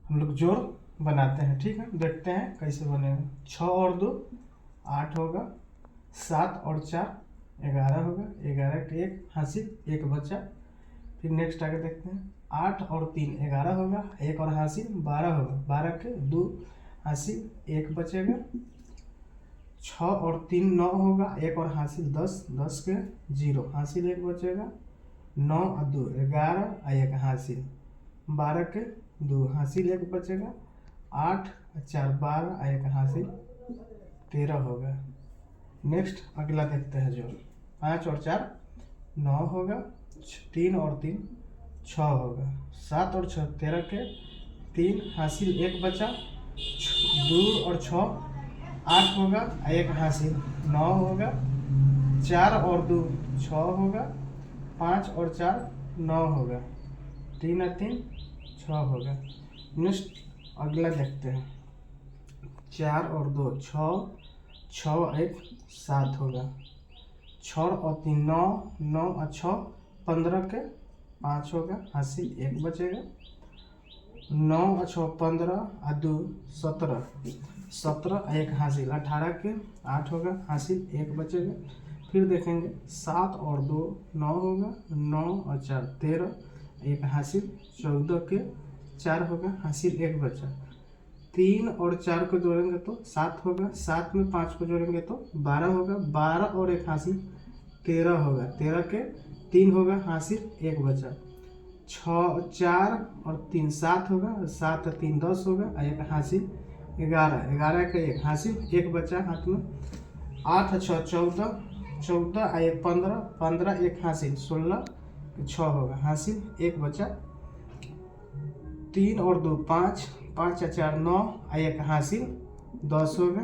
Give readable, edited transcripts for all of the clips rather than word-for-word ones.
हम लोग जोड़ बनाते हैं। ठीक है, देखते हैं कैसे बनेगा। 6 और 2 8 होगा, 7 और 4 11 होगा, 11 के 1 हासिल 1 बचा। फिर नेक्स्ट आगे देखते हैं, 8 और 3 11 होगा, 1 और हासिल 12 होगा, 12 के 2 हासिल 1 बचेगा। 6 और 3 9 होगा, 1 और हासिल 10, 10 के 0 हासिल 1 बचेगा। 9 और 2 11 और 1 हासिल, 12 के 2 हासिल 1 बचेगा। 8 और 4 12 और 1 हासिल 13 होगा। नेक्स्ट अगला देखते हैं जोड़। 5 और 4 9 होगा, 3 और 3 6 होगा, 7 और 6 13 के 3 हासिल 1 बचा। 2 और 6 8 होगा, 1 हासिल 9 होगा। 4 और 2 6 होगा, 5 और 4 9 होगा, 3 और 3 6 होगा। नेक्स्ट अगला देखते हैं, 4 और 2 6, 6 और 1 7 होगा। 6 और 3 9, 9 और 6 15 के 5 होगा, हासिल 1 बचेगा। 9 और 6 15 और 2 17, 17 और 1 हासिल 18 के 8 होगा, हासिल 1 बचेगा। फिर देखेंगे 7 और 2 9 होगा, 9 और 4 13, 1 हासिल 14 के 4 होगा, हासिल 1 बचा। 3 और 4 को जोड़ेंगे तो 7 होगा, 7 में 5 को जोड़ेंगे तो 12 होगा, 12 और 1 हासिल 13 होगा, 13 के 3 होगा, हासिल 1 बचा। 6 4 और 3 7 होगा, 7 और 3 10 होगा, 1 हासिल 11, 11 के 1 हासिल 1 बचा हाथ में। 8 और 6 14, 14 और 1 15, 15 1 हासिल 16, 6 होगा, हासिल 1 बचा। 3 और 2 5, 5 और 4 9 और 1 हासिल 10 होगा।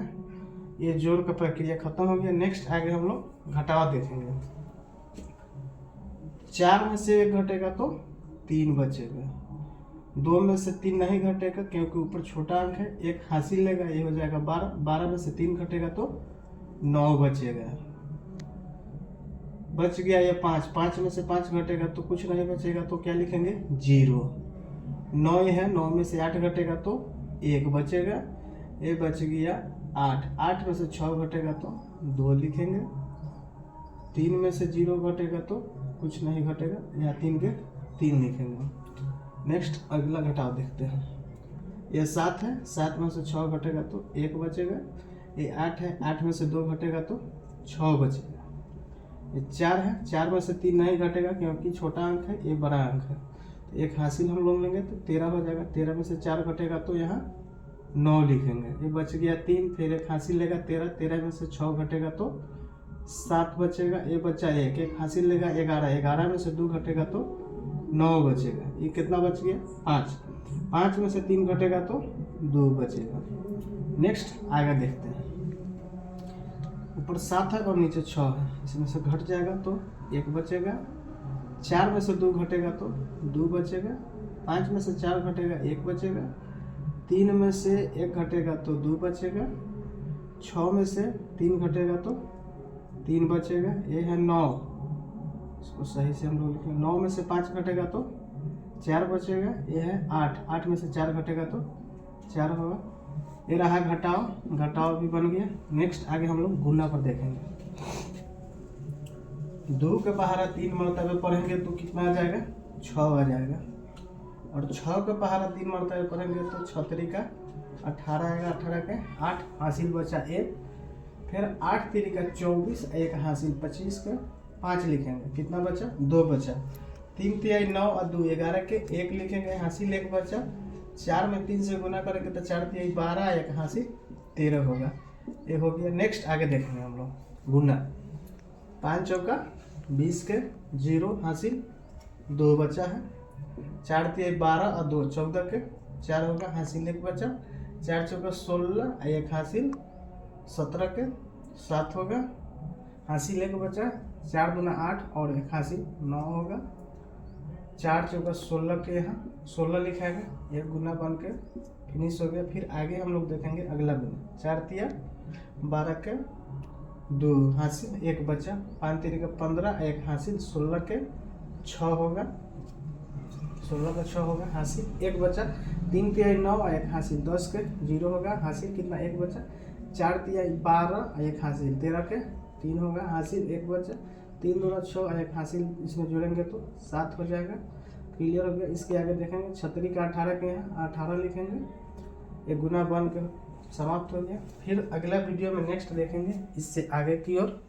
ये जोड़ का प्रक्रिया खत्म हो गया। नेक्स्ट आगे हम लोग घटाव देखेंगे। 4 में से 1 घटेगा तो 3 बचेगा। 2 में से 3 नहीं घटेगा क्योंकि ऊपर छोटा अंक है, 1 हासिल लेगा, ये हो जाएगा 12। 12 में से 3 घटेगा तो 9 बचेगा। बच गया ये 5, 5 में से 5 घटेगा तो कुछ नहीं बचेगा, तो क्या लिखेंगे 0। 9 है, 9 में से 8 घटेगा तो 1 बचेगा, ये बच गया 8। 8 में से 6 घटेगा तो 2 लिखेंगे। 3 में से 0 घटेगा तो कुछ नहीं घटेगा, यहाँ 3 के 3 लिखेंगे। नेक्स्ट अगला घटाव देखते हैं। ये 7 है, 7 में से 6 घटेगा तो 1 बचेगा। ये 8 है, 8 में से 2 घटेगा तो 6 बचेगा। ये 4 है, 4 में से 3 नहीं घटेगा क्योंकि छोटा अंक है, ये बड़ा अंक है, तो 1 हासिल हम लोग लेंगे तो 13 हो जाएगा। 13 में से 4 घटेगा तो यहाँ 9 लिखेंगे, ये बच गया 3। फिर 1 हासिल लेगा 13, 13 में से 6 घटेगा तो 7 बचेगा, ये बचा 1। 1 हासिल लेगा 11, 11 में से 2 घटेगा तो 9 बचेगा, ये कितना बच गया 5। 5 में से 3 घटेगा तो 2 बचेगा। नेक्स्ट आगे देखते हैं। ऊपर 7 है और नीचे 6 है, इसमें से घट जाएगा तो 1 बचेगा। 4 में से 2 घटेगा तो 2 बचेगा। 5 में से 4 घटेगा 1 बचेगा। 3 में से 1 घटेगा तो 2 बचेगा। 6 में से 3 घटेगा तो 3 बचेगा, ये है 9। इसको सही से हम लोग लिखेंगे। 9 में से 5 घटेगा तो 4 बचेगा, ये है 8। 8 में से 4 घटेगा तो 4 होगा। ये रहा घटाव, घटाव भी बन गया। नेक्स्ट आगे हम लोग गुना पर देखेंगे। 2 के पहाड़ा 3 मरतबे पढ़ेंगे तो कितना आ जाएगा 6 आ जाएगा। और 6 के पहाड़ा 3 मरतबे पढ़ेंगे तो 6 तरीका 18 आएगा। 18 के 8 हासिल बचा 1। फिर 8 तरीका 24, 1 हासिल 25 के 5 लिखेंगे, कितना बचा 2 बचा। 3 तिहाई 9 और 2 11 के 1 लिखेंगे, हासिल 1 बचा। 4 में 3 से गुना करेंगे तो 4 तिहाई 12, 1 हासिल 13 होगा, ये हो गया। नेक्स्ट आगे देखेंगे हम लोग गुना। 5 चौका 20 के 0 हासिल 2 बचा है। 4 तिहाई 12 और 2 14 के 4 होगा, हासिल 1 बचा। 4 चौका 16, 1 हासिल 17 के 7 होगा, हासिल 1 बचा। 4 दूना 8 और 1 हासिल 9 होगा। 4 चौका 16 के यहाँ 16 लिखाएगा, एक गुना बन के फिनिश हो गया। फिर आगे हम लोग देखेंगे अगला गुना। 4 तिया 12 के 2 हासिल 1 बचा। 5 तिया 15, 1 हासिल 16 के 6 होगा, 16 का 6 होगा, हासिल 1 बचा। 3 तिहाई 9 और 1 हासिल 10 के 0 होगा, हासिल कितना 1 बचा। 4 तिहाई 12 और 1 हासिल 13 के 3 होगा, हासिल 1 बचा। 3 दूना 6 और 1 हासिल इसमें जोड़ेंगे तो 7 हो जाएगा। क्लियर हो गया। इसके आगे देखेंगे 36 का 18 के यहाँ 18 लिखेंगे, ये गुना बन के समाप्त हो गया। फिर अगला वीडियो में नेक्स्ट देखेंगे इससे आगे की ओर।